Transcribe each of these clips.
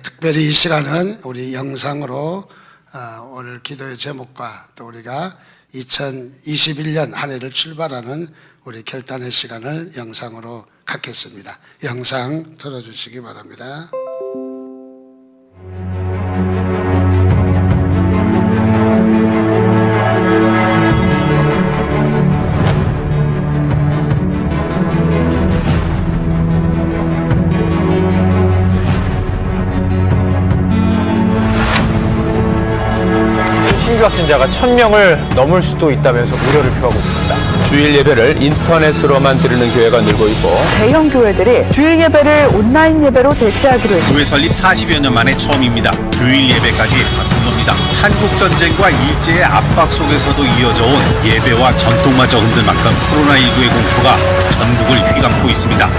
특별히 이 시간은 우리 영상으로 오늘 기도의 제목과 또 우리가 2021년 한 해를 출발하는 우리 결단의 시간을 영상으로 갖겠습니다. 영상 틀어주시기 바랍니다. 신규 확진자가 1000명을 넘을 수도 있다면서 우려를 표하고 있습니다. 주일 예배를 인터넷으로만 드리는 교회가 늘고 있고 대형 교회들이 주일 예배를 온라인 예배로 대체하기로 했습니다. 교회 설립 40여 년 만에 처음입니다. 주일 예배까지 바꾼 겁니다. 한국 전쟁과 일제의 압박 속에서도 이어져 온 예배와 전통마저 흔들 만큼 코로나19의 공포가 전국을 휘감고 있습니다.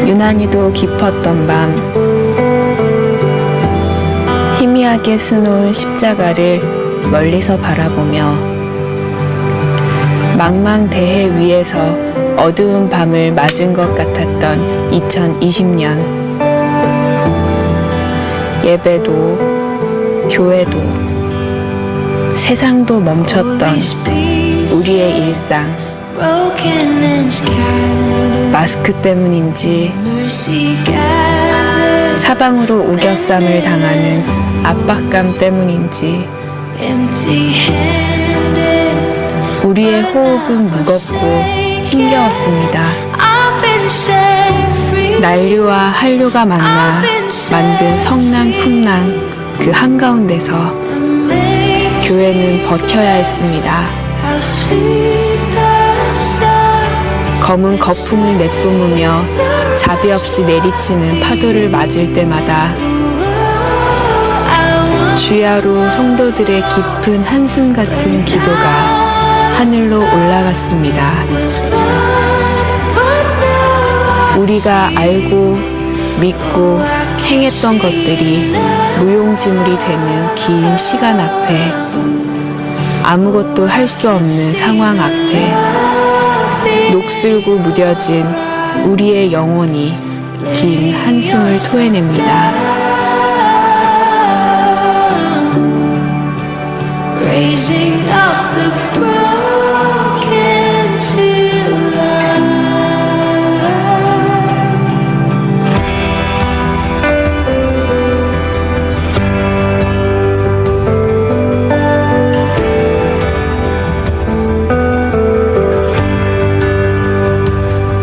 유난히도 깊었던 밤, 희미하게 수놓은 십자가를 멀리서 바라보며 망망대해 위에서 어두운 밤을 맞은 것 같았던 2020년. 예배도 교회도 세상도 멈췄던 우리의 일상. 마스크 때문인지 사방으로 우겨쌈을 당하는 압박감 때문인지 우리의 호흡은 무겁고 힘겨웠습니다. 난류와 한류가 만나 만든 성난 풍랑 그 한가운데서 교회는 버텨야 했습니다. 검은 거품을 내뿜으며 자비 없이 내리치는 파도를 맞을 때마다 주야로 성도들의 깊은 한숨 같은 기도가 하늘로 올라갔습니다. 우리가 알고 믿고 행했던 것들이 무용지물이 되는 긴 시간 앞에, 아무것도 할 수 없는 상황 앞에 녹슬고 무뎌진 우리의 영혼이 긴 한숨을 토해냅니다. Raising up the broken to love.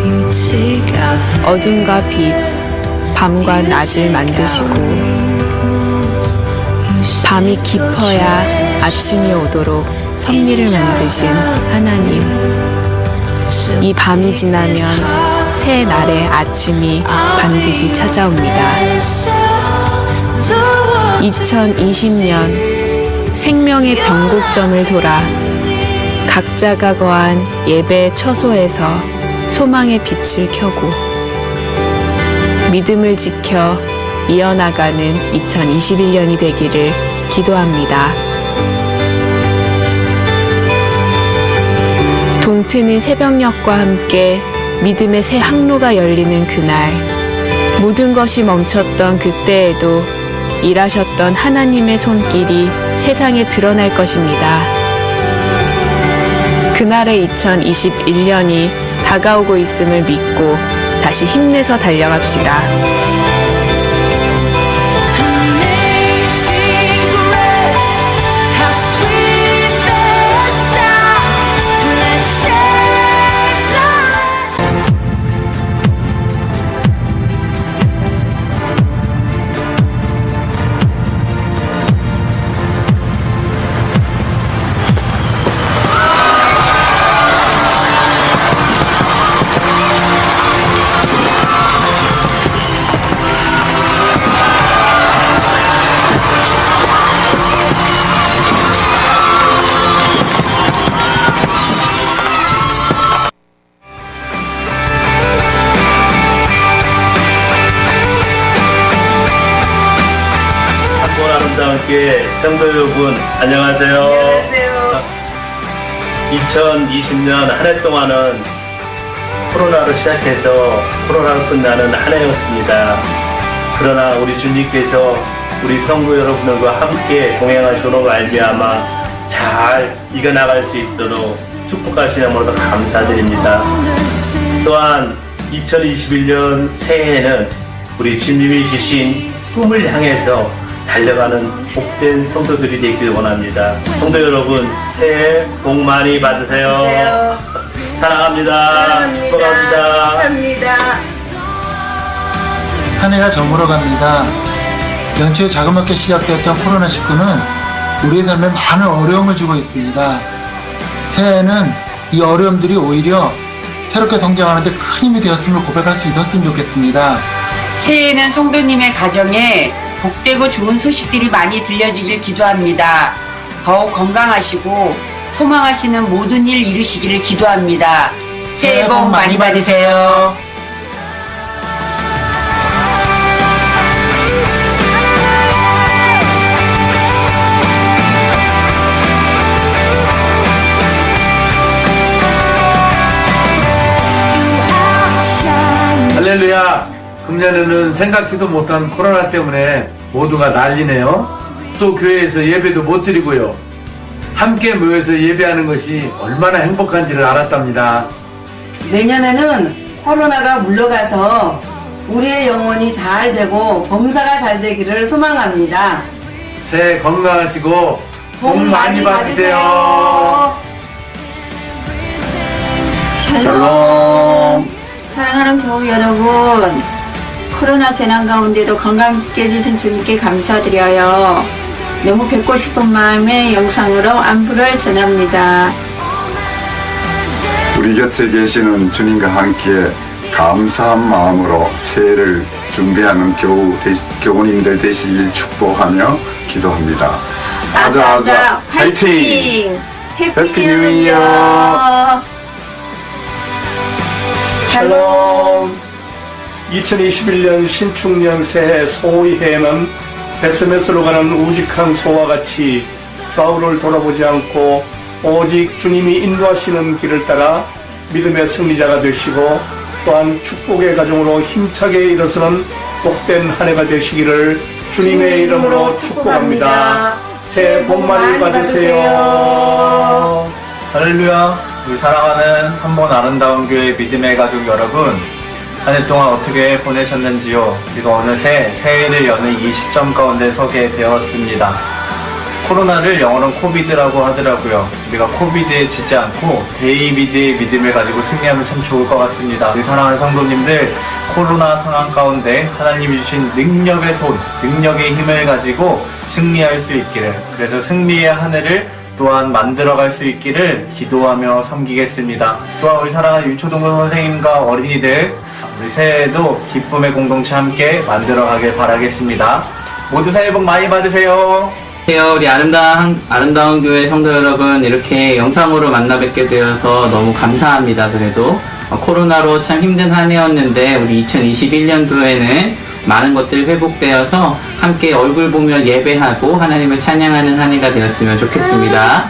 You take off 어둠과 빛, 밤과 낮을 만드시고 밤이 깊어야 아침이 오도록 섭리를 만드신 하나님. 이 밤이 지나면 새 날의 아침이 반드시 찾아옵니다. 2020년 생명의 변곡점을 돌아 각자가 거한 예배의 처소에서 소망의 빛을 켜고 믿음을 지켜 이어나가는 2021년이 되기를 기도합니다. 동트는 새벽녘과 함께 믿음의 새 항로가 열리는 그날, 모든 것이 멈췄던 그때에도 일하셨던 하나님의 손길이 세상에 드러날 것입니다. 그날의 2021년이 다가오고 있음을 믿고 다시 힘내서 달려갑시다. 아름다운 교회 성도 여러분 안녕하세요. 2020년 한 해 동안은 코로나로 시작해서 코로나로 끝나는 한 해였습니다. 그러나 우리 주님께서 우리 성도 여러분들과 함께 동행하시도록 말미암아 잘 이겨나갈 수 있도록 축복하시는 감사드립니다. 또한 2021년 새해에는 우리 주님이 주신 꿈을 향해서 달려가는 복된 성도들이 되길 원합니다. 성도 여러분, 새해 복 많이 받으세요. 사랑합니다. 축복합니다. 한 해가 저물어 갑니다. 연초에 자그맣게 시작되었던 코로나19는 우리의 삶에 많은 어려움을 주고 있습니다. 새해에는 이 어려움들이 오히려 새롭게 성장하는 데 큰 힘이 되었음을 고백할 수 있었으면 좋겠습니다. 새해에는 성도님의 가정에 복되고 좋은 소식들이 많이 들려지길 기도합니다. 더욱 건강하시고 소망하시는 모든 일 이루시기를 기도합니다. 새해 복 많이 받으세요. 할렐루야. 금년에는 생각지도 못한 코로나 때문에 모두가 난리네요. 또 교회에서 예배도 못 드리고요. 함께 모여서 예배하는 것이 얼마나 행복한지를 알았답니다. 내년에는 코로나가 물러가서 우리의 영혼이 잘 되고 범사가 잘 되기를 소망합니다. 새해 건강하시고 복 많이 받으세요. 샬롬. 사랑하는 교우 여러분, 코로나 재난 가운데도 건강하게 해주신 주님께 감사드려요. 너무 뵙고 싶은 마음에 영상으로 안부를 전합니다. 우리 곁에 계시는 주님과 함께 감사한 마음으로 새해를 준비하는 교우님들 되시길 축복하며 기도합니다. 아자아자 화이팅! 해피 뉴 이어! 샬롬. 2021년 신축년 새해 소위 해는 베스메스로 가는 우직한 소와 같이 좌우를 돌아보지 않고 오직 주님이 인도하시는 길을 따라 믿음의 승리자가 되시고 또한 축복의 가정으로 힘차게 일어서는 복된 한 해가 되시기를 주님의 이름으로 축복합니다. 새해 복 많이 받으세요. 할렐루야. 우리 사랑하는 한번 아름다운 교회 믿음의 가족 여러분, 한 해 동안 어떻게 보내셨는지요? 우리가 어느새 새해를 여는 이 시점 가운데 서게 되었습니다. 코로나를 영어로는 코비드라고 하더라고요. 우리가 코비드에 지지 않고 데이비드의 믿음을 가지고 승리하면 참 좋을 것 같습니다. 우리 사랑하는 성도님들, 코로나 상황 가운데 하나님이 주신 능력의 손, 능력의 힘을 가지고 승리할 수 있기를, 그래서 승리의 한 해를 또한 만들어갈 수 있기를 기도하며 섬기겠습니다. 또한 우리 사랑하는 유초동부 선생님과 어린이들, 우리 새해에도 기쁨의 공동체 함께 만들어가길 바라겠습니다. 모두 새해 복 많이 받으세요. 우리 아름다운 교회 성도 여러분, 이렇게 영상으로 만나 뵙게 되어서 너무 감사합니다. 그래도 코로나로 참 힘든 한 해였는데 우리 2021년도에는 많은 것들이 회복되어서 함께 얼굴 보며 예배하고 하나님을 찬양하는 한 해가 되었으면 좋겠습니다.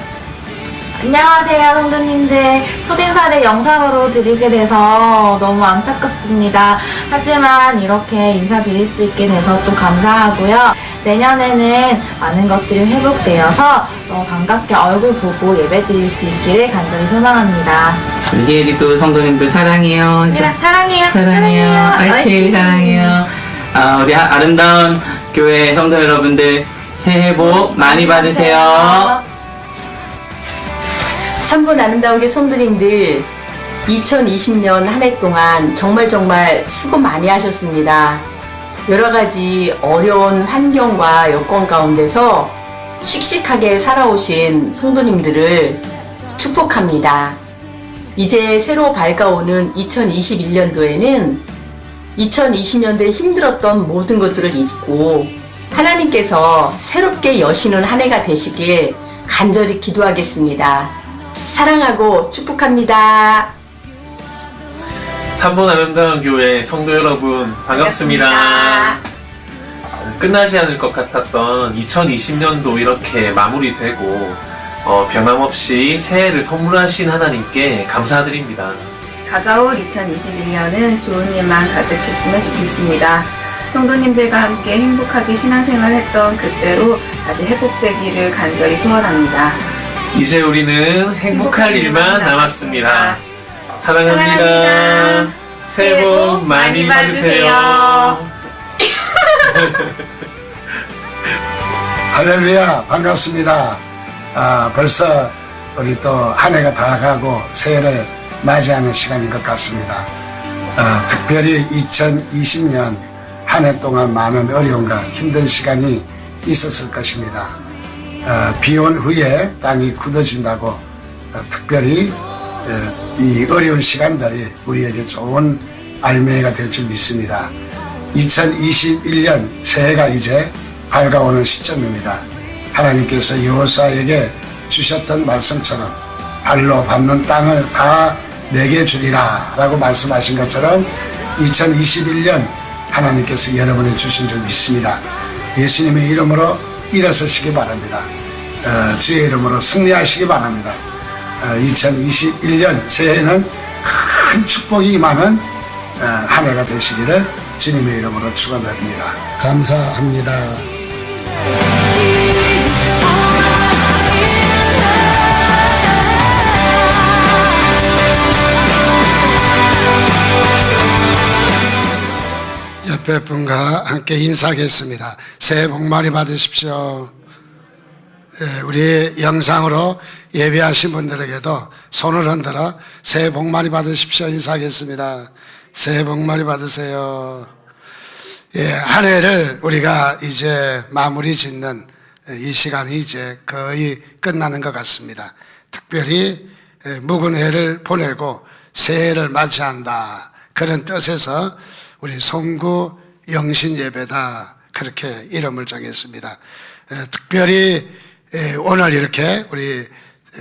안녕하세요, 성도님들. 초대사를 영상으로 드리게 돼서 너무 안타깝습니다. 하지만 이렇게 인사드릴 수 있게 돼서 또 감사하고요. 내년에는 많은 것들이 회복되어서 반갑게 얼굴 보고 예배 드릴 수 있기를 간절히 소망합니다. 우리 희엘이도 성도님들 사랑해요. 사랑해요. 사랑해요. 알치 사랑해요. 우리 아름다운 교회 성도 여러분들 새해 복 많이 받으세요. 3분 아름다운 게 성도님들, 2020년 한 해 동안 정말 수고 많이 하셨습니다. 여러 가지 어려운 환경과 여건 가운데서 씩씩하게 살아오신 성도님들을 축복합니다. 이제 새로 밝아오는 2021년도에는 2020년도에 힘들었던 모든 것들을 잊고 하나님께서 새롭게 여시는 한 해가 되시길 간절히 기도하겠습니다. 사랑하고 축복합니다. 3번 아름다운 교회 성도 여러분 반갑습니다. 끝나지 않을 것 같았던 2020년도 이렇게 마무리되고 변함없이 새해를 선물하신 하나님께 감사드립니다. 다가올 2021년은 좋은 일만 가득했으면 좋겠습니다. 성도님들과 함께 행복하게 신앙생활 했던 그때로 다시 회복되기를 간절히 소원합니다. 이제 우리는 행복할 일만 남았습니다. 사랑합니다. 새해 복 많이 받으세요. 할렐루야, 반갑습니다. 벌써 우리 또 한 해가 다 가고 새해를 맞이하는 시간인 것 같습니다. 특별히 2020년 한 해 동안 많은 어려움과 힘든 시간이 있었을 것입니다. 비온 후에 땅이 굳어진다고 특별히 이 어려운 시간들이 우리에게 좋은 알맹이가 될 줄 믿습니다. 2021년 새해가 이제 밝아오는 시점입니다. 하나님께서 여호수아에게 주셨던 말씀처럼 발로 밟는 땅을 다 내게 주리라 라고 말씀하신 것처럼 2021년 하나님께서 여러분에 주신 줄 믿습니다. 예수님의 이름으로 일어서시기 바랍니다. 주의 이름으로 승리하시기 바랍니다. 2021년 새해에는 큰 축복이 임하는 한 해가 되시기를 주님의 이름으로 축원드립니다. 감사합니다. 옆에 분과 함께 인사하겠습니다. 새해 복 많이 받으십시오. 우리 영상으로 예배하신 분들에게도 손을 흔들어 새해 복 많이 받으십시오 인사하겠습니다. 새해 복 많이 받으세요. 한 해를 우리가 이제 마무리 짓는 이 시간이 이제 거의 끝나는 것 같습니다. 특별히 묵은 해를 보내고 새해를 맞이한다. 그런 뜻에서 우리 송구 영신 예배다. 그렇게 이름을 정했습니다. 특별히 오늘 이렇게 우리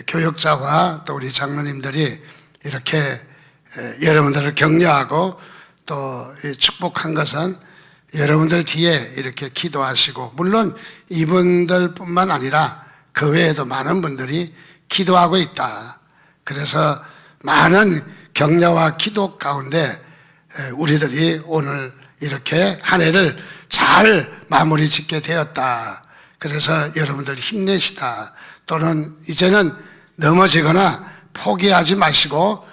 교육자와 또 우리 장로님들이 이렇게 여러분들을 격려하고 또 축복한 것은 여러분들 뒤에 이렇게 기도하시고, 물론 이분들뿐만 아니라 그 외에도 많은 분들이 기도하고 있다. 그래서 많은 격려와 기도 가운데 우리들이 오늘 이렇게 한 해를 잘 마무리 짓게 되었다. 그래서 여러분들 힘내시다. 또는 이제는 넘어지거나 포기하지 마시고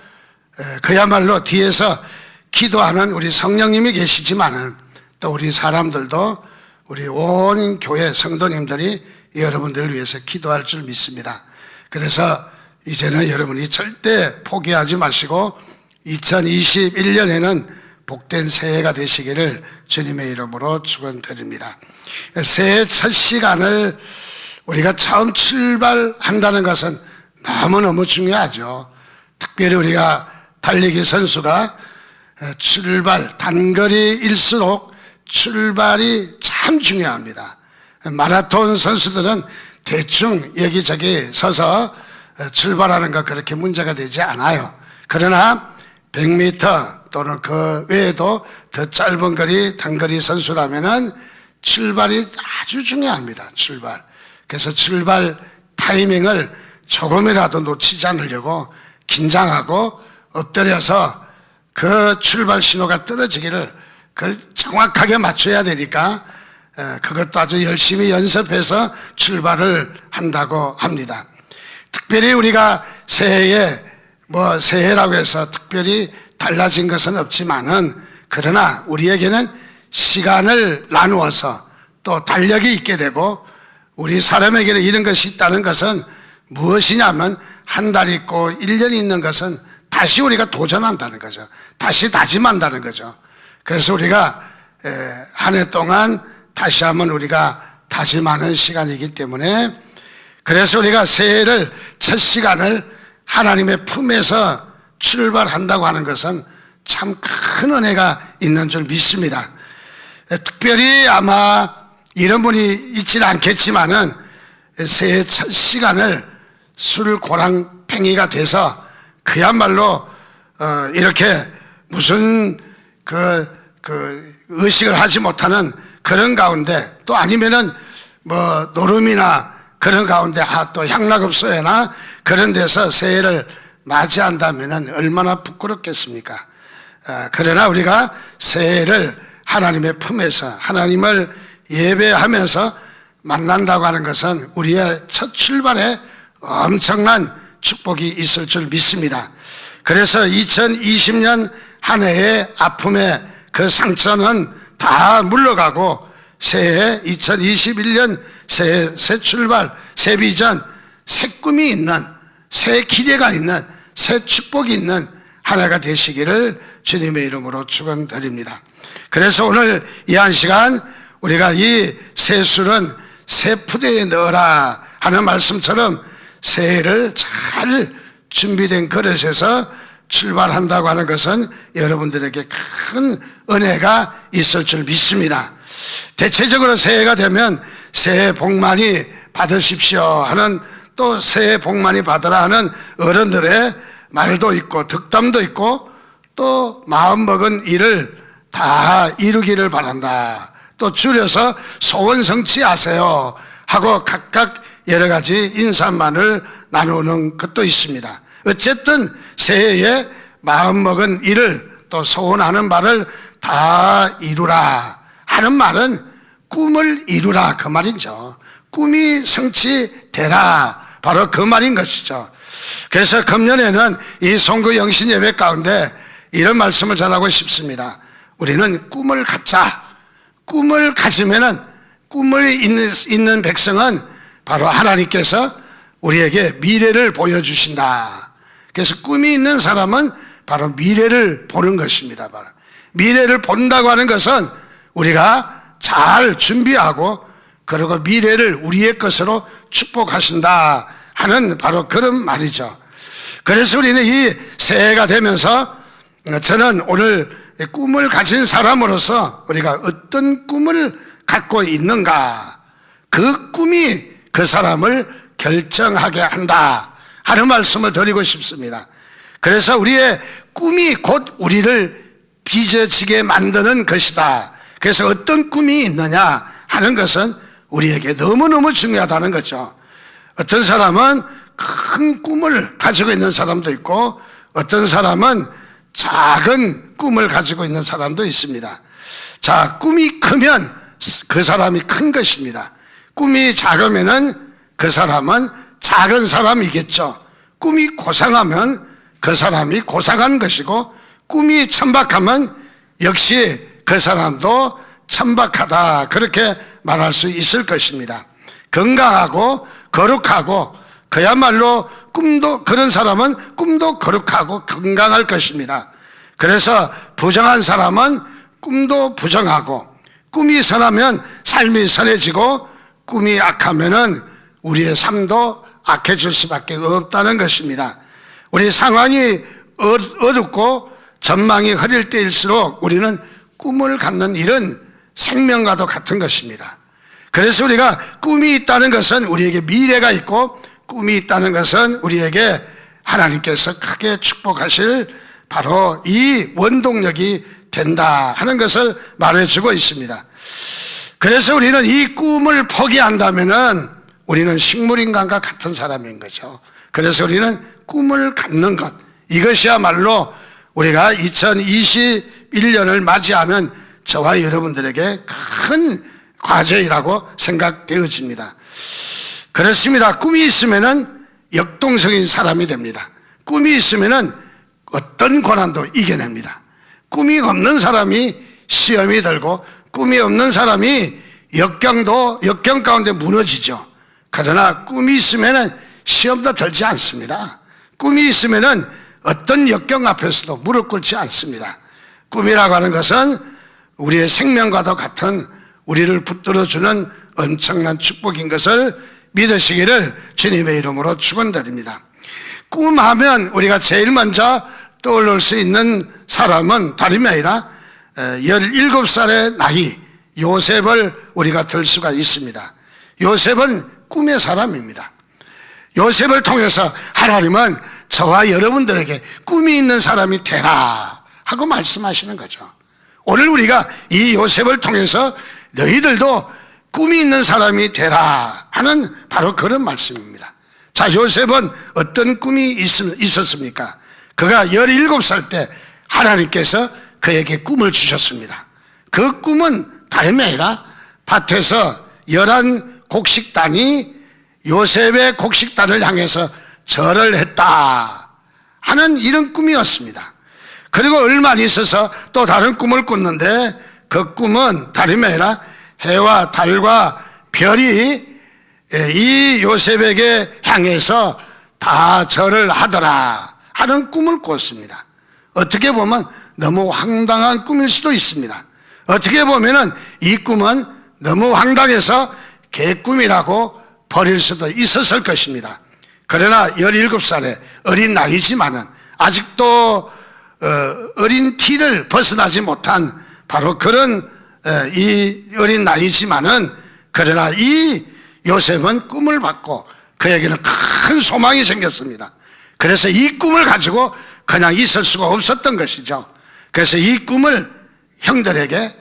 그야말로 뒤에서 기도하는 우리 성령님이 계시지만은 또 우리 사람들도 우리 온 교회 성도님들이 여러분들을 위해서 기도할 줄 믿습니다. 그래서 이제는 여러분이 절대 포기하지 마시고 2021년에는 복된 새해가 되시기를 주님의 이름으로 축원드립니다. 새해 첫 시간을 우리가 처음 출발한다는 것은 너무너무 중요하죠. 특별히 우리가 달리기 선수가 단거리일수록 출발이 참 중요합니다. 마라톤 선수들은 대충 여기저기 서서 출발하는 것 그렇게 문제가 되지 않아요. 그러나 100m 또는 그 외에도 더 짧은 거리 단거리 선수라면은 출발이 아주 중요합니다. 출발. 그래서 출발 타이밍을 조금이라도 놓치지 않으려고 긴장하고 엎드려서 그 출발 신호가 떨어지기를 그걸 정확하게 맞춰야 되니까 그것도 아주 열심히 연습해서 출발을 한다고 합니다. 특별히 우리가 새해에 새해라고 해서 특별히 달라진 것은 없지만은 그러나 우리에게는 시간을 나누어서 또 달력이 있게 되고 우리 사람에게는 이런 것이 있다는 것은 무엇이냐면 한 달 있고 1년이 있는 것은 다시 우리가 도전한다는 거죠. 다시 다짐한다는 거죠. 그래서 우리가 한 해 동안 다시 한번 우리가 다짐하는 시간이기 때문에 그래서 우리가 새해를 첫 시간을 하나님의 품에서 출발한다고 하는 것은 참 큰 은혜가 있는 줄 믿습니다. 특별히 아마 이런 분이 있지는 않겠지만은 새해 첫 시간을 술 고랑팽이가 돼서 그야말로 이렇게 무슨 의식을 하지 못하는 그런 가운데 또 아니면은 뭐 노름이나 그런 가운데 또 향락업소회나 그런 데서 새해를 맞이한다면은 얼마나 부끄럽겠습니까? 그러나 우리가 새해를 하나님의 품에서 하나님을 예배하면서 만난다고 하는 것은 우리의 첫 출발에 엄청난 축복이 있을 줄 믿습니다. 그래서 2020년 한 해의 아픔의 그 상처는 다 물러가고 새해 2021년 새 출발, 새 비전, 새 꿈이 있는, 새 기대가 있는, 새 축복이 있는 한 해가 되시기를 주님의 이름으로 축원드립니다. 그래서 오늘 이 한 시간 우리가 이 새술은 새 푸대에 넣어라 하는 말씀처럼 새해를 잘 준비된 그릇에서 출발한다고 하는 것은 여러분들에게 큰 은혜가 있을 줄 믿습니다. 대체적으로 새해가 되면 새해 복 많이 받으십시오 하는, 또 새해 복 많이 받으라 하는 어른들의 말도 있고 덕담도 있고, 또 마음먹은 일을 다 이루기를 바란다, 또 줄여서 소원 성취하세요 하고 각각 여러 가지 인사말을 나누는 것도 있습니다. 어쨌든 새해에 마음먹은 일을 또 소원하는 바를 다 이루라 하는 말은 꿈을 이루라 그 말이죠. 꿈이 성취되라 바로 그 말인 것이죠. 그래서 금년에는 이 송구 영신 예배 가운데 이런 말씀을 전하고 싶습니다. 우리는 꿈을 갖자. 꿈을 가지면은, 꿈을 있는 백성은 바로 하나님께서 우리에게 미래를 보여주신다. 그래서 꿈이 있는 사람은 바로 미래를 보는 것입니다. 바로 미래를 본다고 하는 것은 우리가 잘 준비하고 그리고 미래를 우리의 것으로 축복하신다 하는 바로 그런 말이죠. 그래서 우리는 이 새해가 되면서 저는 오늘 꿈을 가진 사람으로서 우리가 어떤 꿈을 갖고 있는가, 그 꿈이 그 사람을 결정하게 한다 하는 말씀을 드리고 싶습니다. 그래서 우리의 꿈이 곧 우리를 빚어지게 만드는 것이다. 그래서 어떤 꿈이 있느냐 하는 것은 우리에게 너무너무 중요하다는 거죠. 어떤 사람은 큰 꿈을 가지고 있는 사람도 있고, 어떤 사람은 작은 꿈을 가지고 있는 사람도 있습니다. 자, 꿈이 크면 그 사람이 큰 것입니다. 꿈이 작으면은 그 사람은 작은 사람이겠죠. 꿈이 고상하면 그 사람이 고상한 것이고, 꿈이 천박하면 역시 그 사람도 천박하다, 그렇게 말할 수 있을 것입니다. 건강하고 거룩하고 그야말로 꿈도, 그런 사람은 꿈도 거룩하고 건강할 것입니다. 그래서 부정한 사람은 꿈도 부정하고, 꿈이 선하면 삶이 선해지고, 꿈이 악하면은 우리의 삶도 악해질 수밖에 없다는 것입니다. 우리 상황이 어둡고 전망이 흐릴 때일수록 우리는 꿈을 갖는 일은 생명과도 같은 것입니다. 그래서 우리가 꿈이 있다는 것은 우리에게 미래가 있고, 꿈이 있다는 것은 우리에게 하나님께서 크게 축복하실 바로 이 원동력이 된다 하는 것을 말해주고 있습니다. 그래서 우리는 이 꿈을 포기한다면은 우리는 식물인간과 같은 사람인 거죠. 그래서 우리는 꿈을 갖는 것, 이것이야말로 우리가 2021년을 맞이하는 저와 여러분들에게 큰 과제이라고 생각되어집니다. 그렇습니다. 꿈이 있으면은 역동적인 사람이 됩니다. 꿈이 있으면은 어떤 고난도 이겨냅니다. 꿈이 없는 사람이 시험이 들고, 꿈이 없는 사람이 역경 가운데 무너지죠. 그러나 꿈이 있으면은 시험도 들지 않습니다. 꿈이 있으면은 어떤 역경 앞에서도 무릎 꿇지 않습니다. 꿈이라고 하는 것은 우리의 생명과도 같은, 우리를 붙들어주는 엄청난 축복인 것을 믿으시기를 주님의 이름으로 축원드립니다. 꿈하면 우리가 제일 먼저 떠올릴 수 있는 사람은 다름이 아니라 17살의 나이 요셉을 우리가 들 수가 있습니다. 요셉은 꿈의 사람입니다. 요셉을 통해서 하나님은 저와 여러분들에게 꿈이 있는 사람이 되라 하고 말씀하시는 거죠. 오늘 우리가 이 요셉을 통해서 너희들도 꿈이 있는 사람이 되라 하는 바로 그런 말씀입니다. 자, 요셉은 어떤 꿈이 있었습니까? 그가 17살 때 하나님께서 그에게 꿈을 주셨습니다. 그 꿈은 다름이 아니라 밭에서 11 곡식단이 요셉의 곡식단을 향해서 절을 했다 하는 이런 꿈이었습니다. 그리고 얼마 안 있어서 또 다른 꿈을 꿨는데 그 꿈은 다름이 아니라 해와 달과 별이 이 요셉에게 향해서 다 절을 하더라 하는 꿈을 꿨습니다. 어떻게 보면 너무 황당한 꿈일 수도 있습니다. 어떻게 보면은 이 꿈은 너무 황당해서 개꿈이라고 버릴 수도 있었을 것입니다. 그러나 17살의 어린 나이지만은 아직도 어린 티를 벗어나지 못한 바로 그런 이 어린 나이지만은 그러나 이 요셉은 꿈을 받고 그에게는 큰 소망이 생겼습니다. 그래서 이 꿈을 가지고 그냥 있을 수가 없었던 것이죠. 그래서 이 꿈을 형들에게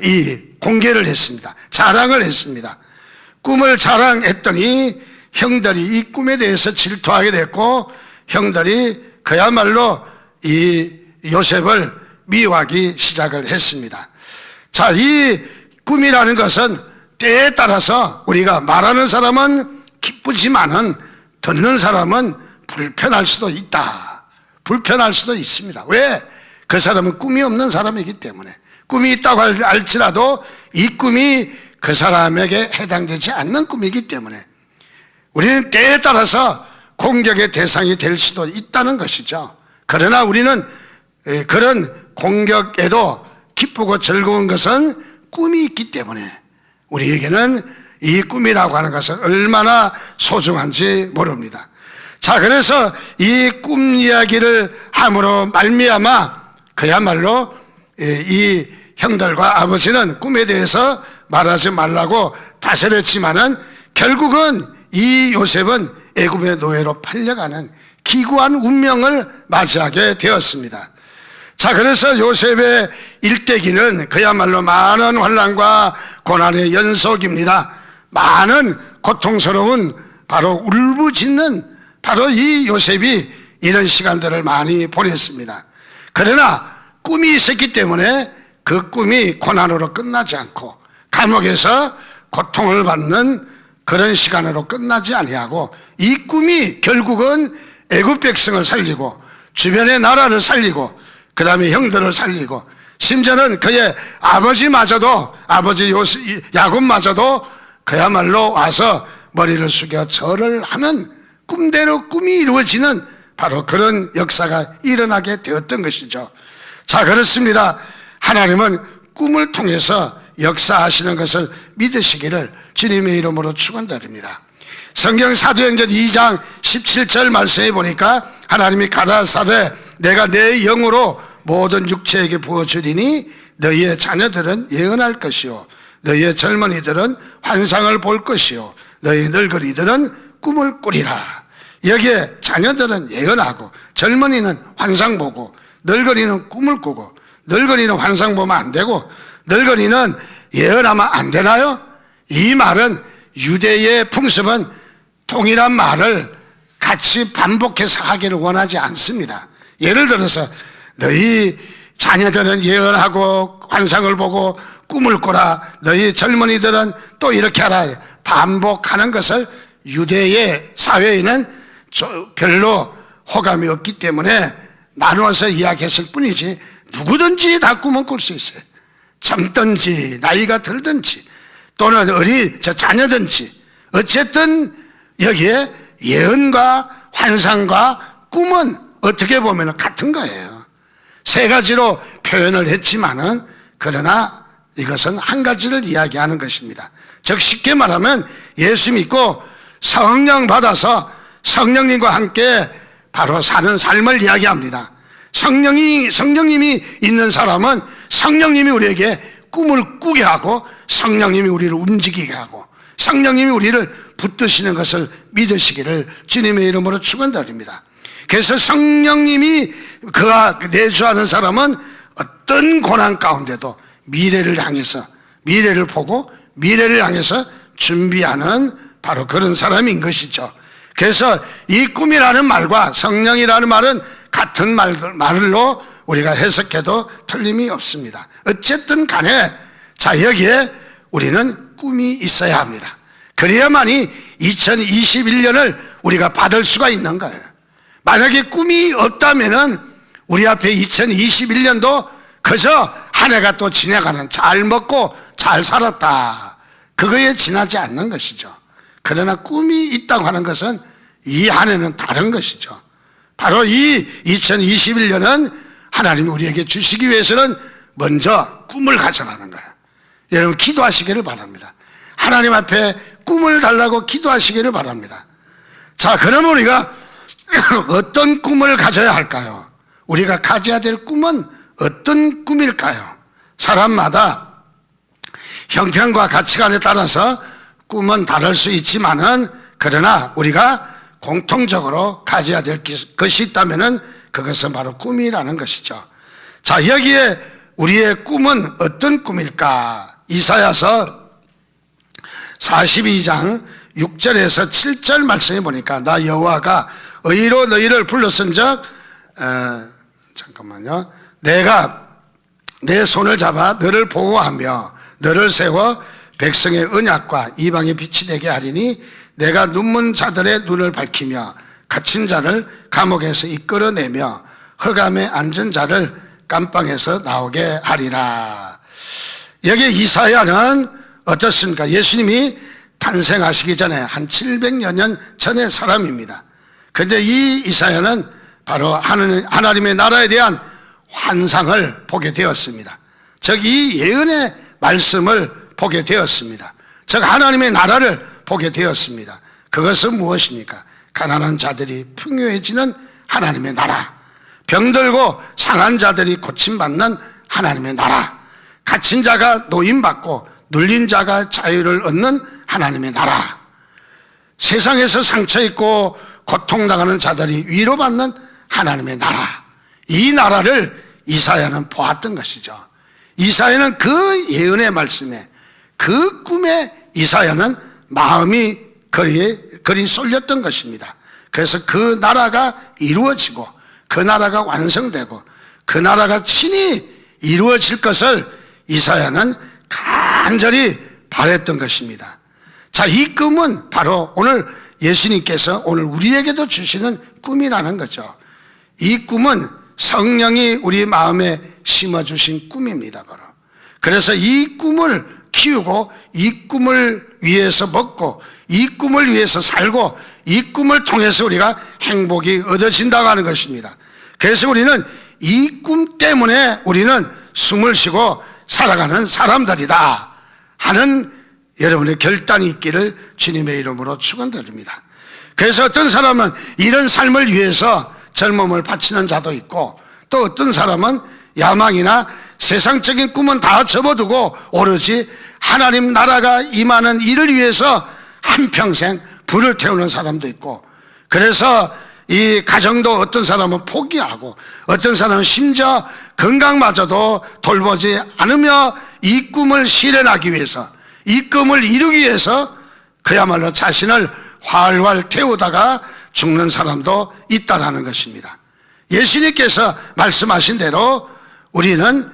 이 공개를 했습니다. 자랑을 했습니다. 꿈을 자랑했더니 형들이 이 꿈에 대해서 질투하게 됐고 형들이 그야말로 이 요셉을 미워하기 시작을 했습니다. 자, 이 꿈이라는 것은 때에 따라서 우리가 말하는 사람은 기쁘지만은 듣는 사람은 불편할 수도 있다. 불편할 수도 있습니다. 왜? 그 사람은 꿈이 없는 사람이기 때문에. 꿈이 있다고 할지라도 이 꿈이 그 사람에게 해당되지 않는 꿈이기 때문에 우리는 때에 따라서 공격의 대상이 될 수도 있다는 것이죠. 그러나 우리는 그런 공격에도 기쁘고 즐거운 것은 꿈이 있기 때문에 우리에게는 이 꿈이라고 하는 것은 얼마나 소중한지 모릅니다. 자, 그래서 이 꿈 이야기를 함으로 말미암아 그야말로 이 형들과 아버지는 꿈에 대해서 말하지 말라고 다스렸지만은 결국은 이 요셉은 애굽의 노예로 팔려가는 기구한 운명을 맞이하게 되었습니다. 자, 그래서 요셉의 일대기는 그야말로 많은 환난과 고난의 연속입니다. 많은 고통스러운 바로 울부짖는 바로 이 요셉이 이런 시간들을 많이 보냈습니다. 그러나 꿈이 있었기 때문에 그 꿈이 고난으로 끝나지 않고 감옥에서 고통을 받는 그런 시간으로 끝나지 아니하고 이 꿈이 결국은 애굽 백성을 살리고 주변의 나라를 살리고 그 다음에 형들을 살리고 심지어는 그의 아버지마저도 아버지 야곱마저도 그야말로 와서 머리를 숙여 절을 하는 꿈대로 꿈이 이루어지는 바로 그런 역사가 일어나게 되었던 것이죠. 자, 그렇습니다. 하나님은 꿈을 통해서 역사하시는 것을 믿으시기를 주님의 이름으로 축원드립니다. 성경 사도행전 2장 17절 말씀에 보니까 하나님이 가라사대 내가 내 영으로 모든 육체에게 부어주리니 너희의 자녀들은 예언할 것이요 너희의 젊은이들은 환상을 볼 것이요 너희 늙은이들은 꿈을 꾸리라. 여기에 자녀들은 예언하고 젊은이는 환상 보고 늙은이는 꿈을 꾸고 늙은이는 환상 보면 안 되고 늙은이는 예언하면 안 되나요? 이 말은 유대의 풍습은 동일한 말을 같이 반복해서 하기를 원하지 않습니다. 예를 들어서 너희 자녀들은 예언하고 환상을 보고 꿈을 꾸라 너희 젊은이들은 또 이렇게 하라 반복하는 것을 유대의 사회에는 별로 호감이 없기 때문에 나누어서 이야기했을 뿐이지 누구든지 다 꿈은 꿀 수 있어요. 젊든지 나이가 들든지 또는 자녀든지 어쨌든 여기에 예언과 환상과 꿈은 어떻게 보면 같은 거예요. 세 가지로 표현을 했지만은 그러나 이것은 한 가지를 이야기하는 것입니다. 즉 쉽게 말하면 예수 믿고 성령 받아서 성령님과 함께 바로 사는 삶을 이야기합니다. 성령님이 있는 사람은 성령님이 우리에게 꿈을 꾸게 하고 성령님이 우리를 움직이게 하고 성령님이 우리를 붙드시는 것을 믿으시기를 주님의 이름으로 축원드립니다. 그래서 성령님이 그가 내주하는 사람은 어떤 고난 가운데도 미래를 향해서 미래를 보고 미래를 향해서 준비하는 바로 그런 사람인 것이죠. 그래서 이 꿈이라는 말과 성령이라는 말은 같은 말로 우리가 해석해도 틀림이 없습니다. 어쨌든 간에 자, 여기에 우리는 꿈이 있어야 합니다. 그래야만이 2021년을 우리가 받을 수가 있는 거예요. 만약에 꿈이 없다면은 우리 앞에 2021년도 그저 한 해가 또 지나가는, 잘 먹고 잘 살았다, 그거에 지나지 않는 것이죠. 그러나 꿈이 있다고 하는 것은 이 한 해는 다른 것이죠. 바로 이 2021년은 하나님이 우리에게 주시기 위해서는 먼저 꿈을 가져라는 거예요. 여러분 기도하시기를 바랍니다. 하나님 앞에 꿈을 달라고 기도하시기를 바랍니다. 자, 그러면 우리가 어떤 꿈을 가져야 할까요? 우리가 가져야 될 꿈은 어떤 꿈일까요? 사람마다 형편과 가치관에 따라서 꿈은 다를 수 있지만은, 그러나 우리가 공통적으로 가져야 될 것이 있다면은 그것은 바로 꿈이라는 것이죠. 자, 여기에 우리의 꿈은 어떤 꿈일까? 이사야서 42장 6절에서 7절 말씀해 보니까, 나 여호와가 의로 너희를 불렀은즉 잠깐만요. 내가 내 손을 잡아 너를 보호하며 너를 세워 백성의 언약과 이방의 빛이 되게 하리니, 내가 눈먼 자들의 눈을 밝히며 갇힌 자를 감옥에서 이끌어내며 흑암에 앉은 자를 깜방에서 나오게 하리라. 여기 이사야는 어떻습니까? 예수님이 탄생하시기 전에 한 700여 년 전의 사람입니다. 그런데 이 이사야는 바로 하나님의 나라에 대한 환상을 보게 되었습니다. 즉 이 예언의 말씀을 보게 되었습니다. 즉 하나님의 나라를 보게 되었습니다. 그것은 무엇입니까? 가난한 자들이 풍요해지는 하나님의 나라, 병들고 상한 자들이 고침받는 하나님의 나라, 갇힌 자가 노임받고 눌린 자가 자유를 얻는 하나님의 나라, 세상에서 상처있고 고통당하는 자들이 위로받는 하나님의 나라, 이 나라를 이사야는 보았던 것이죠. 이사야는 그 예언의 말씀에, 그 꿈에 이사야는 마음이 거리 쏠렸던 것입니다. 그래서 그 나라가 이루어지고 그 나라가 완성되고 그 나라가 친히 이루어질 것을 이사야는 간절히 바랬던 것입니다. 자, 이 꿈은 바로 오늘 예수님께서 오늘 우리에게도 주시는 꿈이라는 거죠. 이 꿈은 성령이 우리 마음에 심어주신 꿈입니다, 바로. 그래서 이 꿈을 키우고 이 꿈을 위해서 먹고 이 꿈을 위해서 살고 이 꿈을 통해서 우리가 행복이 얻어진다고 하는 것입니다. 그래서 우리는 이 꿈 때문에 우리는 숨을 쉬고 살아가는 사람들이다 하는 여러분의 결단이 있기를 주님의 이름으로 축원드립니다. 그래서 어떤 사람은 이런 삶을 위해서 젊음을 바치는 자도 있고, 또 어떤 사람은 야망이나 세상적인 꿈은 다 접어두고 오로지 하나님 나라가 임하는 일을 위해서 한평생 불을 태우는 사람도 있고, 그래서 이 가정도 어떤 사람은 포기하고 어떤 사람은 심지어 건강마저도 돌보지 않으며 이 꿈을 실현하기 위해서, 이 꿈을 이루기 위해서 그야말로 자신을 활활 태우다가 죽는 사람도 있다는 것입니다. 예수님께서 말씀하신 대로 우리는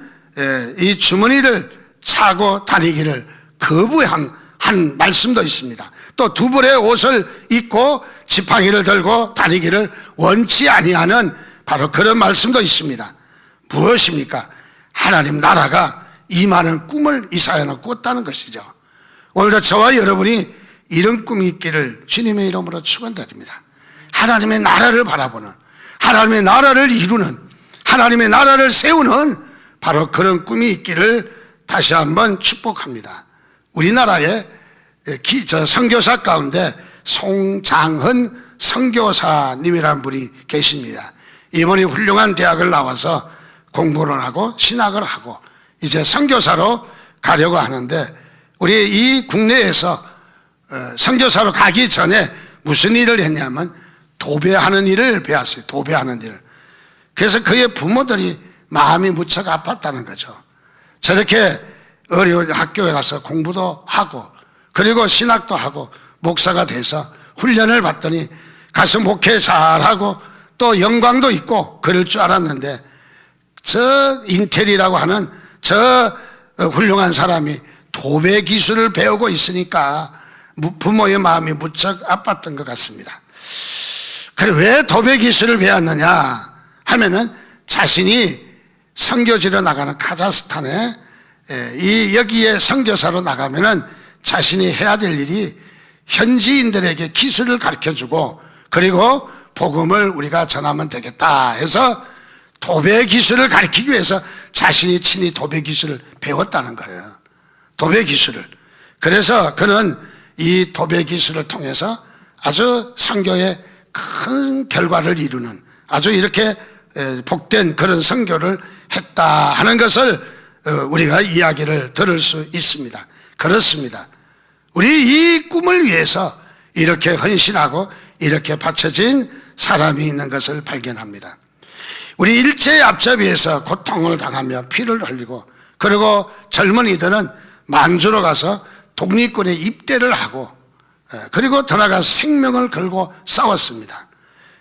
이 주머니를 차고 다니기를 거부한 말씀도 있습니다. 또 두 벌의 옷을 입고 지팡이를 들고 다니기를 원치 아니하는 바로 그런 말씀도 있습니다. 무엇입니까? 하나님 나라가 임하는 꿈을 이사야는 꿨다는 것이죠. 오늘도 저와 여러분이 이런 꿈이 있기를 주님의 이름으로 축원드립니다. 하나님의 나라를 바라보는, 하나님의 나라를 이루는, 하나님의 나라를 세우는 바로 그런 꿈이 있기를 다시 한번 축복합니다. 우리나라에 선교사 가운데 송장헌 선교사님이라는 분이 계십니다. 이분이 훌륭한 대학을 나와서 공부를 하고 신학을 하고 이제 선교사로 가려고 하는데, 우리 이 국내에서 선교사로 가기 전에 무슨 일을 했냐면 도배하는 일을 배웠어요. 도배하는 일. 그래서 그의 부모들이 마음이 무척 아팠다는 거죠. 저렇게 어려운 학교에 가서 공부도 하고 그리고 신학도 하고 목사가 돼서 훈련을 받더니 가서 목회 잘하고 또 영광도 있고 그럴 줄 알았는데 저 인텔이라고 하는 저 훌륭한 사람이 도배 기술을 배우고 있으니까 부모의 마음이 무척 아팠던 것 같습니다. 그래 왜 도배 기술을 배웠느냐 하면은 자신이 선교지로 나가는 카자흐스탄에 여기에 선교사로 나가면은 자신이 해야 될 일이 현지인들에게 기술을 가르쳐주고 그리고 복음을 우리가 전하면 되겠다 해서 도배 기술을 가르치기 위해서 자신이 친히 도배 기술을 배웠다는 거예요. 도배 기술을. 그래서 그는 이 도배 기술을 통해서 아주 선교에 큰 결과를 이루는 아주 이렇게 복된 그런 선교를 했다 하는 것을 우리가 이야기를 들을 수 있습니다. 그렇습니다. 우리 이 꿈을 위해서 이렇게 헌신하고 이렇게 바쳐진 사람이 있는 것을 발견합니다. 우리 일제의 앞잡이에서 고통을 당하며 피를 흘리고 그리고 젊은이들은 만주로 가서 독립군에 입대를 하고 그리고 들어가서 생명을 걸고 싸웠습니다.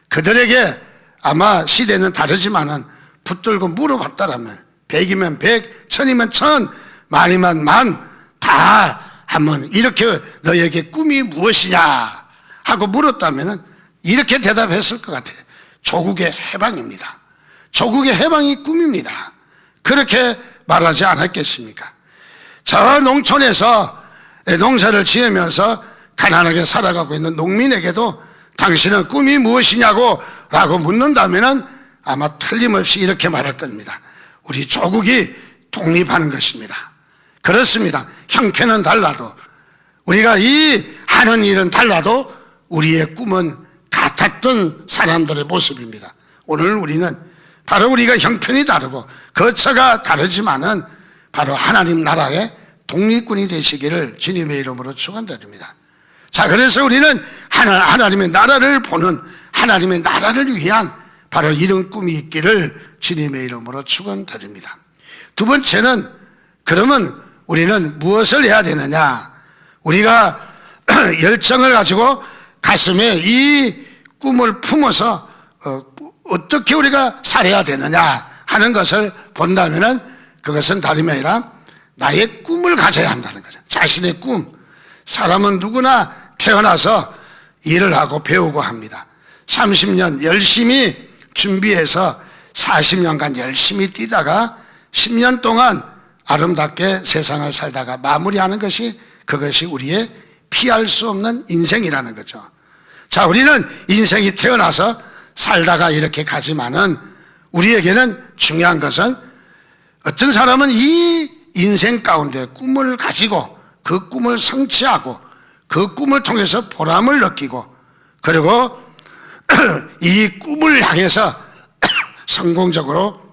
그들에게 아마 시대는 다르지만은 붙들고 물어봤다라면 100이면 100, 1000이면 1000, 만이면 만 다 한번 이렇게 너에게 꿈이 무엇이냐 하고 물었다면은 이렇게 대답했을 것 같아요. 조국의 해방입니다. 조국의 해방이 꿈입니다. 그렇게 말하지 않았겠습니까? 저 농촌에서 농사를 지으면서 가난하게 살아가고 있는 농민에게도 당신은 꿈이 무엇이냐고 라고 묻는다면은 아마 틀림없이 이렇게 말할 겁니다. 우리 조국이 독립하는 것입니다. 그렇습니다. 형편은 달라도 우리가 이 하는 일은 달라도 우리의 꿈은 같았던 사람들의 모습입니다. 오늘 우리는 바로 우리가 형편이 다르고 거처가 다르지만은 바로 하나님 나라의 독립군이 되시기를 주님의 이름으로 축원드립니다. 자, 그래서 우리는 하나님의 나라를 보는 하나님의 나라를 위한 바로 이런 꿈이 있기를 주님의 이름으로 축원드립니다. 두 번째는 그러면 우리는 무엇을 해야 되느냐? 우리가 열정을 가지고 가슴에 이 꿈을 품어서 어떻게 우리가 살아야 되느냐 하는 것을 본다면은 그것은 다름이 아니라 나의 꿈을 가져야 한다는 거죠. 자신의 꿈. 사람은 누구나 태어나서 일을 하고 배우고 합니다. 30년 열심히 준비해서 40년간 열심히 뛰다가 10년 동안 아름답게 세상을 살다가 마무리하는 것이 그것이 우리의 피할 수 없는 인생이라는 거죠. 자, 우리는 인생이 태어나서 살다가 이렇게 가지만은 우리에게는 중요한 것은 어떤 사람은 이 인생 가운데 꿈을 가지고 그 꿈을 성취하고 그 꿈을 통해서 보람을 느끼고 그리고 이 꿈을 향해서 성공적으로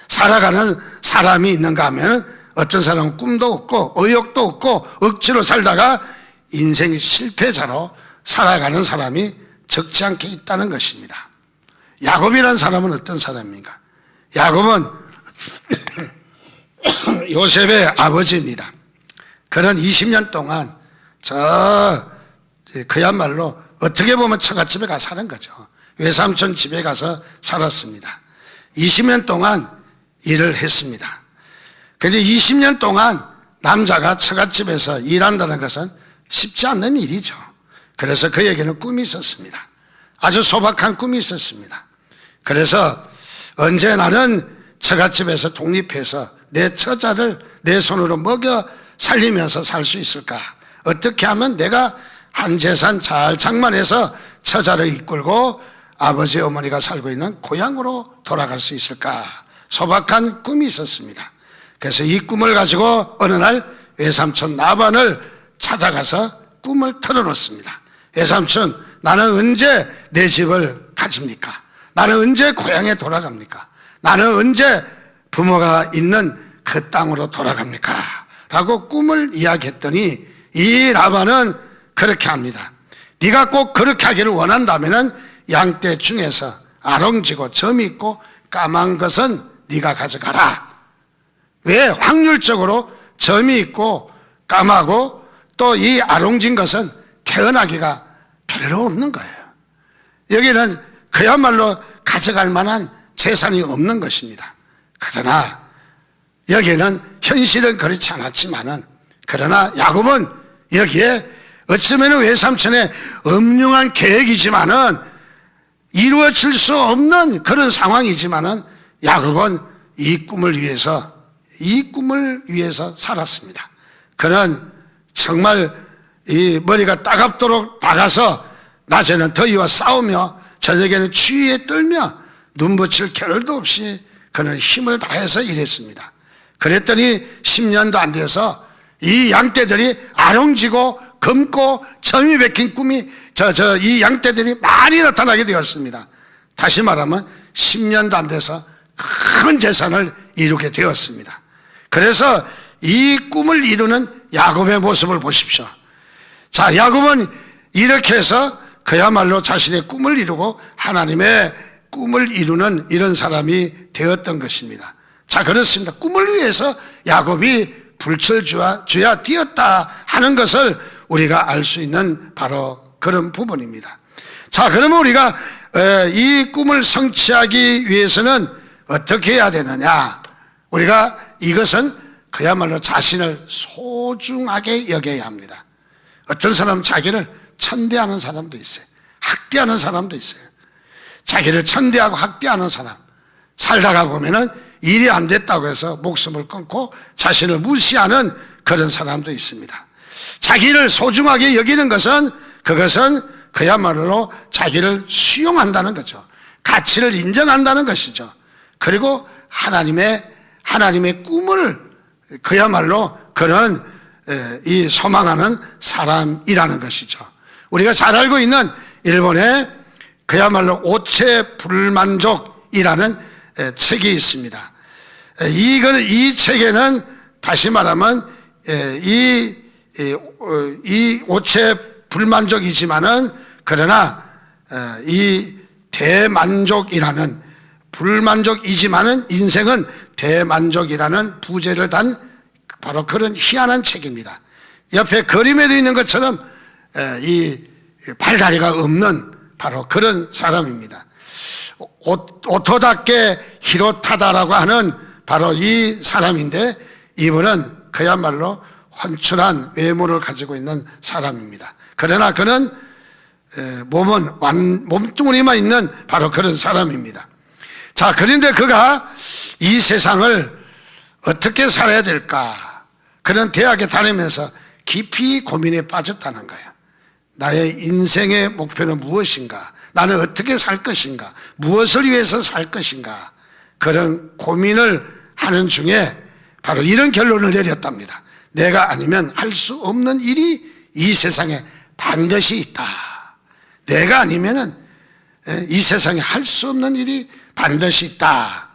살아가는 사람이 있는가 하면 어떤 사람은 꿈도 없고 의욕도 없고 억지로 살다가 인생 실패자로 살아가는 사람이 적지 않게 있다는 것입니다. 야곱이라는 사람은 어떤 사람입니까? 야곱은 요셉의 아버지입니다. 그는 20년 동안 그야말로 어떻게 보면 처갓집에 가서 사는 거죠. 외삼촌 집에 가서 살았습니다. 20년 동안 일을 했습니다. 그런데 20년 동안 남자가 처갓집에서 일한다는 것은 쉽지 않는 일이죠. 그래서 그에게는 꿈이 있었습니다. 아주 소박한 꿈이 있었습니다. 그래서 언제 나는 처갓집에서 독립해서 내 처자를 내 손으로 먹여 살리면서 살 수 있을까? 어떻게 하면 내가 한 재산 잘 장만해서 처자를 이끌고 아버지 어머니가 살고 있는 고향으로 돌아갈 수 있을까? 소박한 꿈이 있었습니다. 그래서 이 꿈을 가지고 어느 날 외삼촌 나반을 찾아가서 꿈을 털어놓습니다. 외삼촌, 나는 언제 내 집을 가집니까? 나는 언제 고향에 돌아갑니까? 나는 언제 부모가 있는 그 땅으로 돌아갑니까? 라고 꿈을 이야기했더니 이 라반은 그렇게 합니다. 네가 꼭 그렇게 하기를 원한다면은 양떼 중에서 아롱지고 점이 있고 까만 것은 네가 가져가라. 왜? 확률적으로 점이 있고 까마고 또 이 아롱진 것은 태어나기가 별로 없는 거예요. 여기는 그야말로 가져갈 만한 재산이 없는 것입니다. 그러나 여기에는 현실은 그렇지 않았지만은, 그러나 야곱은 여기에 어쩌면 외삼촌의 엄중한 계획이지만은 이루어질 수 없는 그런 상황이지만은 야곱은 이 꿈을 위해서 살았습니다. 그는 정말 이 머리가 따갑도록 나가서 낮에는 더위와 싸우며 저녁에는 추위에 떨며 눈 붙일 겨를도 없이 그는 힘을 다해서 일했습니다. 그랬더니 10년도 안 돼서 이 양떼들이 아롱지고 검고 점이 박힌 꿈이 이 양떼들이 많이 나타나게 되었습니다. 다시 말하면 10년도 안 돼서 큰 재산을 이루게 되었습니다. 그래서 이 꿈을 이루는 야곱의 모습을 보십시오. 자, 야곱은 이렇게 해서 그야말로 자신의 꿈을 이루고 하나님의 꿈을 이루는 이런 사람이 되었던 것입니다. 자, 그렇습니다. 꿈을 위해서 야곱이 불철 주야 뛰었다 하는 것을 우리가 알 수 있는 바로 그런 부분입니다. 자, 그러면 우리가 이 꿈을 성취하기 위해서는 어떻게 해야 되느냐? 우리가 이것은 그야말로 자신을 소중하게 여겨야 합니다. 어떤 사람은 자기를 천대하는 사람도 있어요. 학대하는 사람도 있어요. 자기를 천대하고 학대하는 사람, 살다가 보면은 일이 안 됐다고 해서 목숨을 끊고 자신을 무시하는 그런 사람도 있습니다. 자기를 소중하게 여기는 것은, 그것은 그야말로 자기를 수용한다는 거죠. 가치를 인정한다는 것이죠. 그리고 하나님의 꿈을 그야말로 그는 이 소망하는 사람이라는 것이죠. 우리가 잘 알고 있는 일본의 그야말로 오체 불만족이라는 책이 있습니다. 이 책에는 다시 말하면 이 오체 불만족이지만은, 그러나 이 대만족이라는, 불만족이지만은 인생은 대만족이라는 부제를 단 바로 그런 희한한 책입니다. 옆에 그림에도 있는 것처럼 이 발다리가 없는 바로 그런 사람입니다. 오토다케 히로타다라고 하는 바로 이 사람인데, 이분은 그야말로 훤칠한 외모를 가지고 있는 사람입니다. 그러나 그는 몸뚱이만 있는 바로 그런 사람입니다. 자, 그런데 그가 이 세상을 어떻게 살아야 될까? 그는 대학에 다니면서 깊이 고민에 빠졌다는 거예요. 나의 인생의 목표는 무엇인가? 나는 어떻게 살 것인가? 무엇을 위해서 살 것인가? 그런 고민을 하는 중에 바로 이런 결론을 내렸답니다. 내가 아니면 할 수 없는 일이 이 세상에 반드시 있다. 내가 아니면은 이 세상에 할 수 없는 일이 반드시 있다.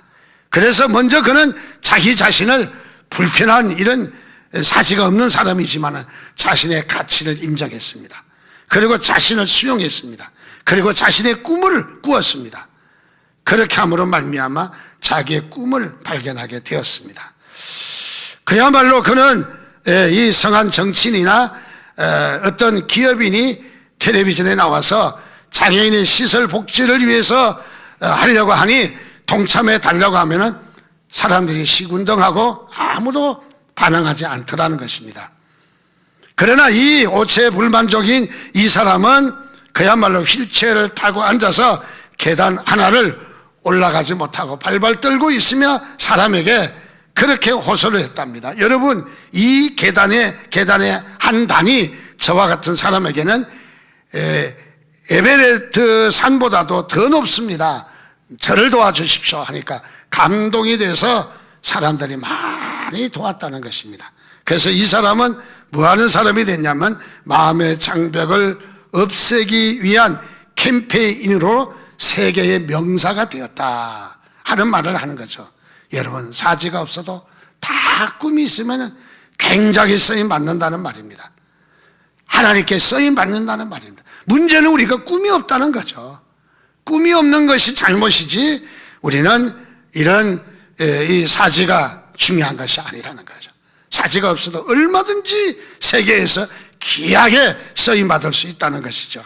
그래서 먼저 그는 자기 자신을 불편한 이런 사지가 없는 사람이지만 자신의 가치를 인정했습니다. 그리고 자신을 수용했습니다. 그리고 자신의 꿈을 꾸었습니다. 그렇게 함으로 말미암아 자기의 꿈을 발견하게 되었습니다. 그야말로 그는 이 성한 정치인이나 어떤 기업인이 텔레비전에 나와서 장애인의 시설 복지를 위해서 하려고 하니 동참해 달라고 하면은 사람들이 시군덩하고 아무도 반응하지 않더라는 것입니다. 그러나 이 오체불만족인 이 사람은 그야말로 휠체어를 타고 앉아서 계단 하나를 올라가지 못하고 발발 떨고 있으며 사람에게 그렇게 호소를 했답니다. 여러분, 이 계단의 한 단이 저와 같은 사람에게는 에베레스트 산보다도 더 높습니다. 저를 도와주십시오 하니까 감동이 돼서 사람들이 많이 도왔다는 것입니다. 그래서 이 사람은 뭐 하는 사람이 됐냐면 마음의 장벽을 없애기 위한 캠페인으로 세계의 명사가 되었다 하는 말을 하는 거죠. 여러분, 사지가 없어도 다 꿈이 있으면 굉장히 쓰임 받는다는 말입니다. 하나님께 쓰임 받는다는 말입니다. 문제는 우리가 꿈이 없다는 거죠. 꿈이 없는 것이 잘못이지 우리는 이런 이 사지가 중요한 것이 아니라는 거죠. 사지가 없어도 얼마든지 세계에서 귀하게 쓰임받을 수 있다는 것이죠.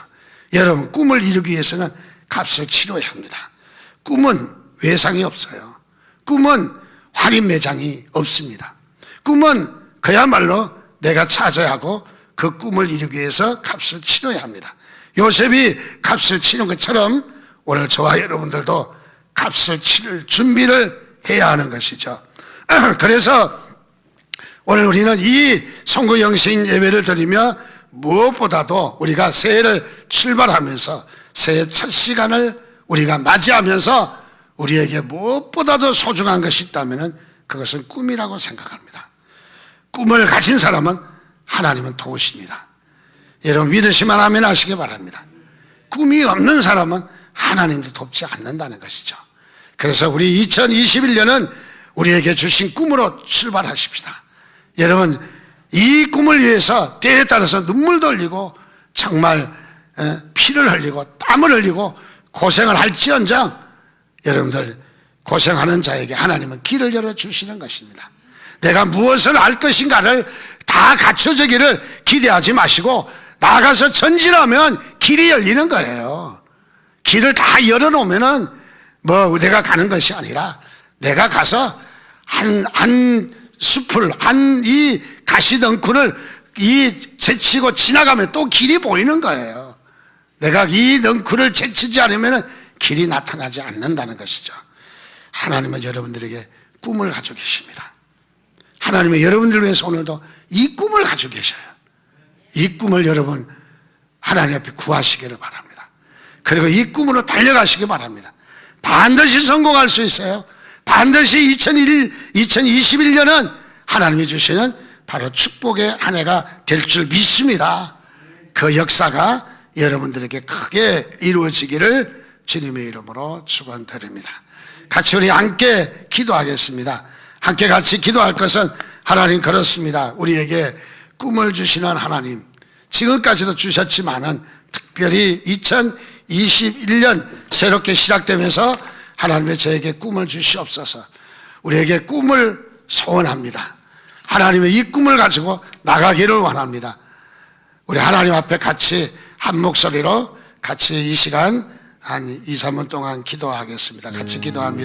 여러분, 꿈을 이루기 위해서는 값을 치러야 합니다. 꿈은 외상이 없어요. 꿈은 할인 매장이 없습니다. 꿈은 그야말로 내가 찾아야 하고 그 꿈을 이루기 위해서 값을 치러야 합니다. 요셉이 값을 치른 것처럼 오늘 저와 여러분들도 값을 치를 준비를 해야 하는 것이죠. 그래서 오늘 우리는 이 선거 영신 예배를 드리며 무엇보다도 우리가 새해를 출발하면서 새해 첫 시간을 우리가 맞이하면서 우리에게 무엇보다도 소중한 것이 있다면 그것은 꿈이라고 생각합니다. 꿈을 가진 사람은 하나님은 도우십니다. 여러분 믿으시면 아멘 하시기 바랍니다. 꿈이 없는 사람은 하나님도 돕지 않는다는 것이죠. 그래서 우리 2021년은 우리에게 주신 꿈으로 출발하십시다. 여러분 이 꿈을 위해서 때에 따라서 눈물도 흘리고 정말 피를 흘리고 땀을 흘리고 고생을 할지언정 여러분들 고생하는 자에게 하나님은 길을 열어주시는 것입니다. 내가 무엇을 할 것인가를 다 갖춰지기를 기대하지 마시고 나가서 전진하면 길이 열리는 거예요. 길을 다 열어놓으면은 뭐 내가 가는 것이 아니라 내가 가서 한 숲을 이 가시덩굴을 제치고 지나가면 또 길이 보이는 거예요. 내가 이 덩굴을 제치지 않으면 길이 나타나지 않는다는 것이죠. 하나님은 여러분들에게 꿈을 가지고 계십니다. 하나님은 여러분들 위해서 오늘도 이 꿈을 가지고 계셔요. 이 꿈을 여러분 하나님 앞에 구하시기를 바랍니다. 그리고 이 꿈으로 달려가시기 바랍니다. 반드시 성공할 수 있어요. 반드시 2021년은 하나님이 주시는 바로 축복의 한 해가 될 줄 믿습니다. 그 역사가 여러분들에게 크게 이루어지기를 주님의 이름으로 축원드립니다. 같이 우리 함께 기도하겠습니다. 함께 같이 기도할 것은 하나님 그렇습니다. 우리에게 꿈을 주시는 하나님, 지금까지도 주셨지만은 특별히 2021년 새롭게 시작되면서 하나님의 저에게 꿈을 주시옵소서. 우리에게 꿈을 소원합니다. 하나님의 이 꿈을 가지고 나가기를 원합니다. 우리 하나님 앞에 같이 한 목소리로 같이 이 시간 한 2, 3분 동안 기도하겠습니다. 같이 기도합니다.